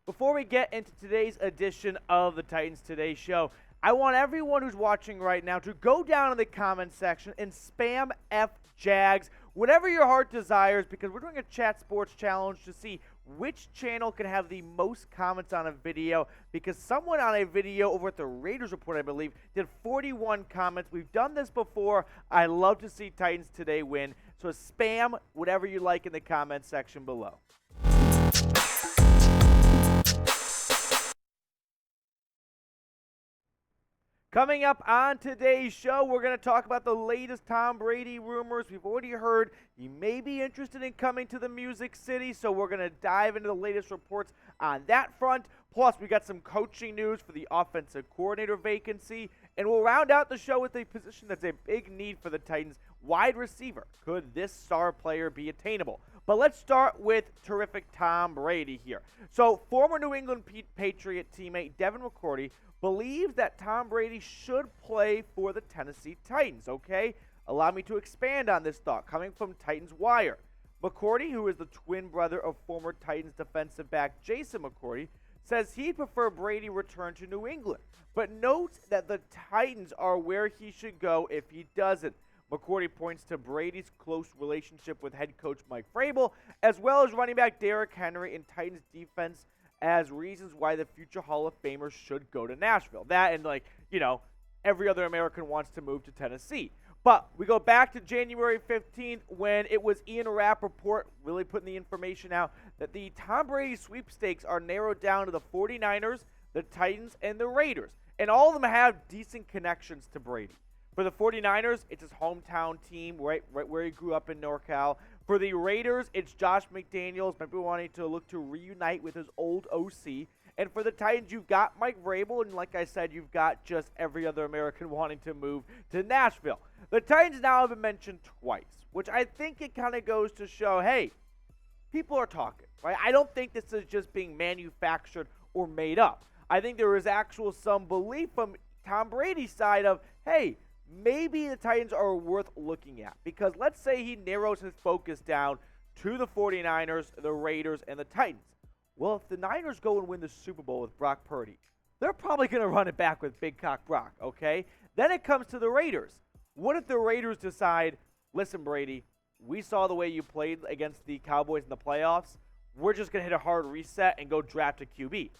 Before we get into today's edition of the Titans Today Show, I want everyone who's watching right now to go down in the comment section and spam F Jags, whatever your heart desires, because we're doing a chat sports challenge to see which channel can have the most comments on a video, because someone on a video over at the Raiders Report, I believe, did 41 comments. We've done this before. I love to see Titans Today win, so spam whatever you like in the comment section below. Coming up on today's show, we're going to talk about the latest Tom Brady rumors. We've already heard he may be interested in coming to the Music City, so we're going to dive into the latest reports on that front. Plus, we got some coaching news for the offensive coordinator vacancy, and we'll round out the show with a position that's a big need for the Titans, wide receiver. Could this star player be attainable? But let's start with terrific Tom Brady here. So, former New England Patriot teammate Devin McCourty believes that Tom Brady should play for the Tennessee Titans, okay? Allow me to expand on this thought, coming from Titans Wire. McCourty, who is the twin brother of former Titans defensive back Jason McCourty, says he'd prefer Brady return to New England, but notes that the Titans are where he should go if he doesn't. McCourty points to Brady's close relationship with head coach Mike Vrabel, as well as running back Derrick Henry in Titans defense as reasons why the future Hall of Famers should go to Nashville. That and, every other American wants to move to Tennessee. But we go back to January 15th when it was Ian Rapoport really putting the information out that the Tom Brady sweepstakes are narrowed down to the 49ers, the Titans, and the Raiders. And all of them have decent connections to Brady. For the 49ers, it's his hometown team, right where he grew up in NorCal. For the Raiders, it's Josh McDaniels, maybe wanting to look to reunite with his old OC. And for the Titans, you've got Mike Vrabel, and like I said, you've got just every other American wanting to move to Nashville. The Titans now have been mentioned twice, which I think it kind of goes to show, hey, people are talking, right? I don't think this is just being manufactured or made up. I think there is actual some belief from Tom Brady's side of, hey, maybe the Titans are worth looking at, because let's say he narrows his focus down to the 49ers, the Raiders, and the Titans. Well, if the Niners go and win the Super Bowl with Brock Purdy, they're probably going to run it back with Big Cock Brock, okay? Then it comes to the Raiders. What if the Raiders decide, listen, Brady, we saw the way you played against the Cowboys in the playoffs. We're just going to hit a hard reset and go draft a QB.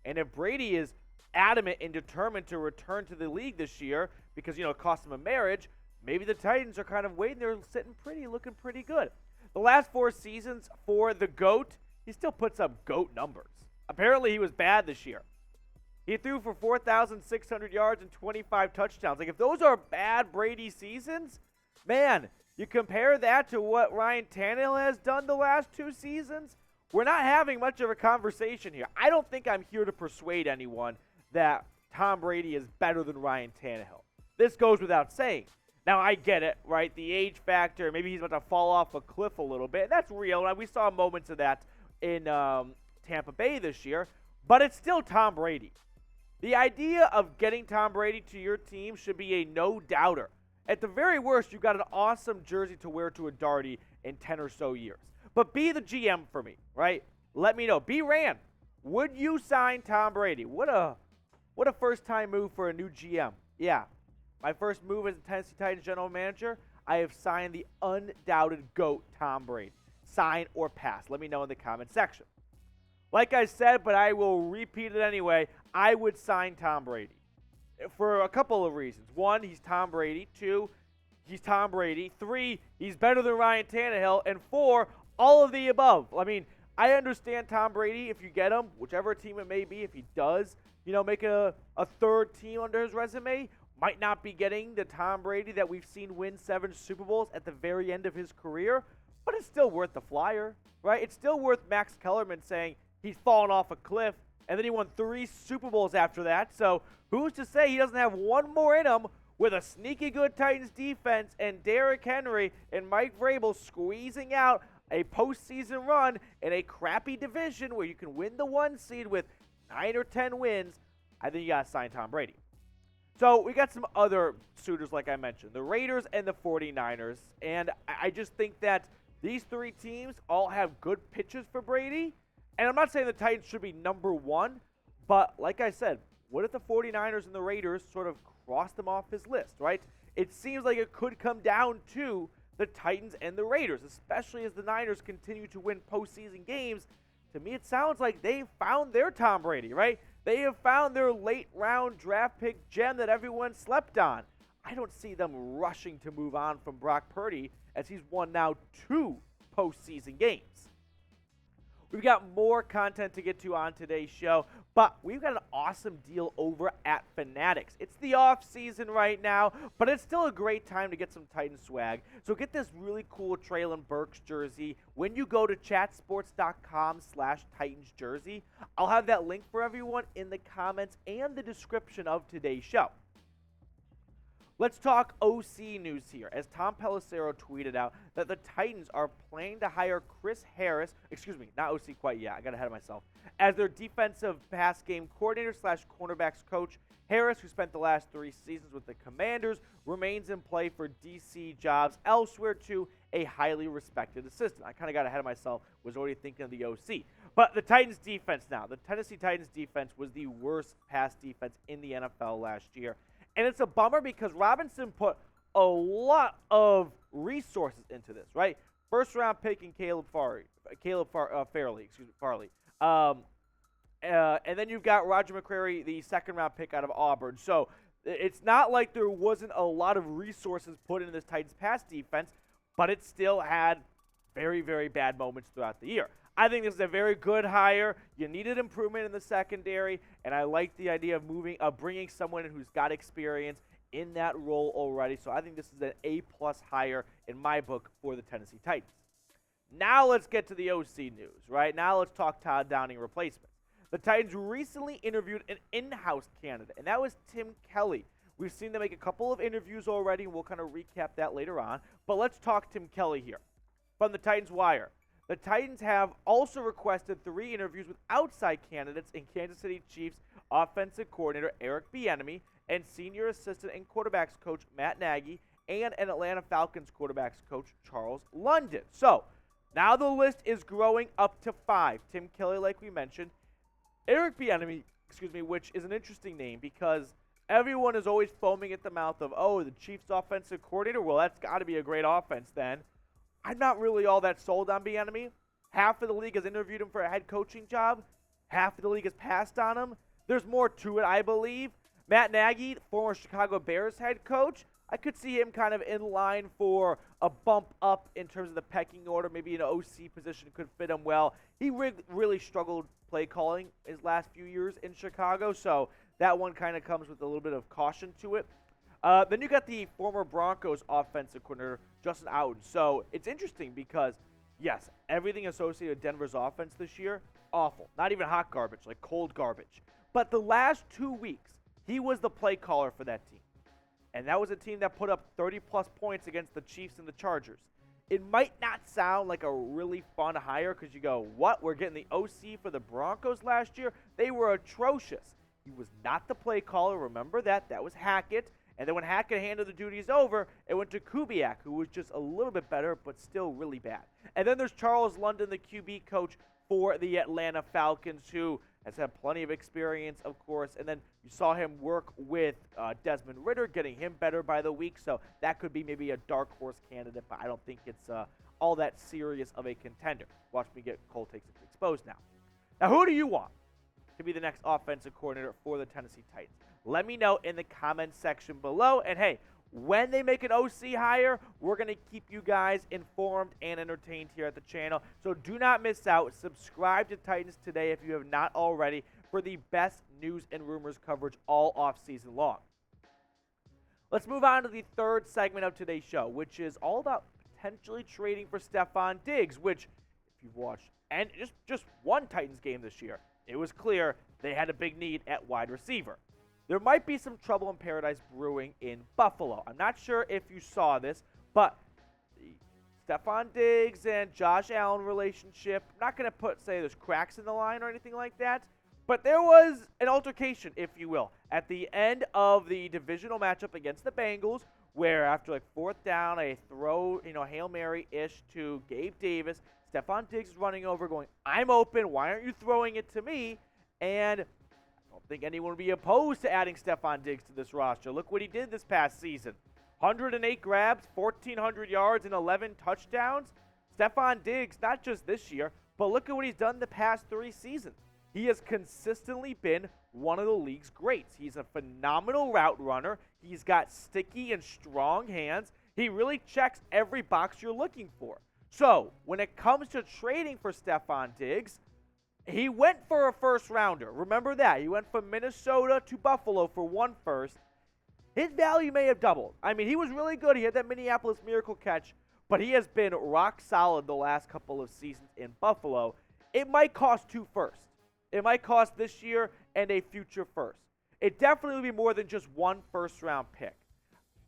And if Brady is adamant and determined to return to the league this year because, it cost him a marriage, maybe the Titans are kind of waiting there, sitting pretty, looking pretty good. The last 4 seasons for the GOAT, he still puts up GOAT numbers. Apparently, he was bad this year. He threw for 4,600 yards and 25 touchdowns. If those are bad Brady seasons, man, you compare that to what Ryan Tannehill has done the last 2 seasons, we're not having much of a conversation here. I don't think I'm here to persuade anyone that Tom Brady is better than Ryan Tannehill. This goes without saying. Now, I get it, right? The age factor, maybe he's about to fall off a cliff a little bit. That's real. We saw moments of that in Tampa Bay this year, but it's still Tom Brady. The idea of getting Tom Brady to your team should be a no-doubter. At the very worst, you've got an awesome jersey to wear to a Darty in 10 or so years. But be the GM for me, right? Let me know. Be Rand. Would you sign Tom Brady? What a first-time move for a new GM. Yeah. My first move as a Tennessee Titans general manager, I have signed the undoubted GOAT Tom Brady. Sign or pass. Let me know in the comment section. Like I said, but I will repeat it anyway, I would sign Tom Brady for a couple of reasons. 1, he's Tom Brady. 2, he's Tom Brady. 3, he's better than Ryan Tannehill. And 4, all of the above. I understand Tom Brady, if you get him, whichever team it may be, if he does, make a third team under his resume, might not be getting the Tom Brady that we've seen win 7 Super Bowls at the very end of his career, but it's still worth the flyer, right? It's still worth Max Kellerman saying he's fallen off a cliff, and then he won 3 Super Bowls after that, so who's to say he doesn't have one more in him with a sneaky good Titans defense and Derrick Henry and Mike Vrabel squeezing out a postseason run in a crappy division where you can win the 1 seed with 9 or 10 wins. I think you got to sign Tom Brady. So we got some other suitors, like I mentioned, the Raiders and the 49ers. And I just think that these 3 teams all have good pitches for Brady. And I'm not saying the Titans should be number one, but like I said, what if the 49ers and the Raiders sort of cross them off his list, right? It seems like it could come down to the Titans and the Raiders, especially as the Niners continue to win postseason games. To me, it sounds like they found their Tom Brady, right? They have found their late-round draft pick gem that everyone slept on. I don't see them rushing to move on from Brock Purdy as he's won now 2 postseason games. We've got more content to get to on today's show, but we've got an awesome deal over at Fanatics. It's the off season right now, but it's still a great time to get some Titans swag. So get this really cool Traylon Burks jersey when you go to chatsports.com/Titans jersey. I'll have that link for everyone in the comments and the description of today's show. Let's talk OC news here, as Tom Pelissero tweeted out that the Titans are planning to hire Chris Harris, not OC quite yet, I got ahead of myself, as their defensive pass game coordinator / cornerbacks coach. Harris, who spent the last 3 seasons with the Commanders, remains in play for DC jobs elsewhere to a highly respected assistant. I kind of got ahead of myself, was already thinking of the OC. But the Titans defense now, the Tennessee Titans defense was the worst pass defense in the NFL last year. And it's a bummer because Robinson put a lot of resources into this, right? First-round pick in Farley. And then you've got Roger McCreary, the second-round pick out of Auburn. So it's not like there wasn't a lot of resources put into this Titans pass defense, but it still had very, very bad moments throughout the year. I think this is a very good hire. You needed improvement in the secondary, and I like the idea of bringing someone in who's got experience in that role already. So I think this is an A-plus hire in my book for the Tennessee Titans. Now let's get to the OC news, right? Now let's talk Todd Downing replacements. The Titans recently interviewed an in-house candidate, and that was Tim Kelly. We've seen them make a couple of interviews already, and we'll kind of recap that later on. But let's talk Tim Kelly here. From the Titans Wire. The Titans have also requested 3 interviews with outside candidates in Kansas City Chiefs offensive coordinator Eric Bieniemy and senior assistant and quarterbacks coach Matt Nagy and an Atlanta Falcons quarterbacks coach Charles London. So now the list is growing up to 5. Tim Kelly, like we mentioned, Eric Bieniemy, which is an interesting name because everyone is always foaming at the mouth of, oh, the Chiefs offensive coordinator. Well, that's got to be a great offense then. I'm not really all that sold on Bieniemy. Half of the league has interviewed him for a head coaching job. Half of the league has passed on him. There's more to it, I believe. Matt Nagy, former Chicago Bears head coach, I could see him kind of in line for a bump up in terms of the pecking order. Maybe an OC position could fit him well. He really struggled play calling his last few years in Chicago, so that one kind of comes with a little bit of caution to it. Then you got the former Broncos offensive coordinator, Justin Outen. So it's interesting because, yes, everything associated with Denver's offense this year, awful. Not even hot garbage, like cold garbage. But the last 2 weeks, he was the play caller for that team. And that was a team that put up 30-plus points against the Chiefs and the Chargers. It might not sound like a really fun hire because you go, what? We're getting the OC for the Broncos last year? They were atrocious. He was not the play caller. Remember that. That was Hackett. And then when Hackett handed the duties over, it went to Kubiak, who was just a little bit better, but still really bad. And then there's Charles London, the QB coach for the Atlanta Falcons, who has had plenty of experience, of course. And then you saw him work with Desmond Ridder, getting him better by the week. So that could be maybe a dark horse candidate, but I don't think it's all that serious of a contender. Watch me get Cold Takes exposed now. Now, who do you want to be the next offensive coordinator for the Tennessee Titans? Let me know in the comments section below. And hey, when they make an OC hire, we're going to keep you guys informed and entertained here at the channel. So do not miss out. Subscribe to Titans Today if you have not already for the best news and rumors coverage all off-season long. Let's move on to the third segment of today's show, which is all about potentially trading for Stefon Diggs, which, if you've watched and just one Titans game this year, it was clear they had a big need at wide receiver. There might be some trouble in paradise brewing in Buffalo. I'm not sure if you saw this, but the Stefon Diggs and Josh Allen relationship, I'm not going to say there's cracks in the line or anything like that, but there was an altercation, if you will, at the end of the divisional matchup against the Bengals, where after like 4th down, a throw, Hail Mary-ish to Gabe Davis, Stefon Diggs is running over going, I'm open. Why aren't you throwing it to me? And I don't think anyone would be opposed to adding Stefon Diggs to this roster. Look what he did this past season. 108 grabs, 1,400 yards, and 11 touchdowns. Stefon Diggs, not just this year, but look at what he's done the past 3 seasons. He has consistently been one of the league's greats. He's a phenomenal route runner. He's got sticky and strong hands. He really checks every box you're looking for. So, when it comes to trading for Stefon Diggs, he went for a first rounder. Remember that. He went from Minnesota to Buffalo for 1 first. His value may have doubled. I mean, he was really good. He had that Minneapolis Miracle catch, but he has been rock solid the last couple of seasons in Buffalo. It might cost 2 firsts. It might cost this year and a future first. It definitely will be more than just 1 first-round pick.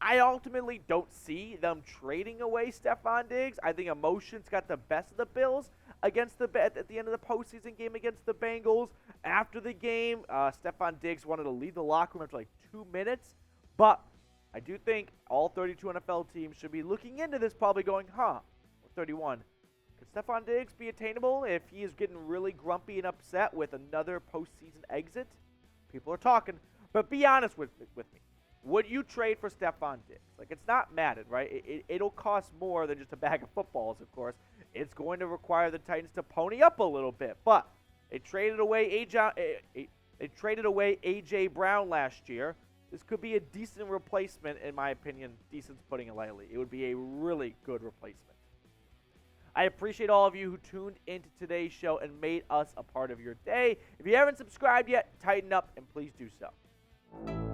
I ultimately don't see them trading away Stefon Diggs. I think emotions got the best of the Bills at the end of the postseason game against the Bengals. After the game, Stefon Diggs wanted to leave the locker room after like 2 minutes. But I do think all 32 NFL teams should be looking into this, probably going, 31. Could Stefon Diggs be attainable if he is getting really grumpy and upset with another postseason exit? People are talking. But be honest with me. Would you trade for Stefon Diggs? Like, it's not Madden, right? It'll cost more than just a bag of footballs, of course. It's going to require the Titans to pony up a little bit. But they traded away A.J. Brown last year. This could be a decent replacement, in my opinion. Decent's putting it lightly. It would be a really good replacement. I appreciate all of you who tuned into today's show and made us a part of your day. If you haven't subscribed yet, tighten up and please do so.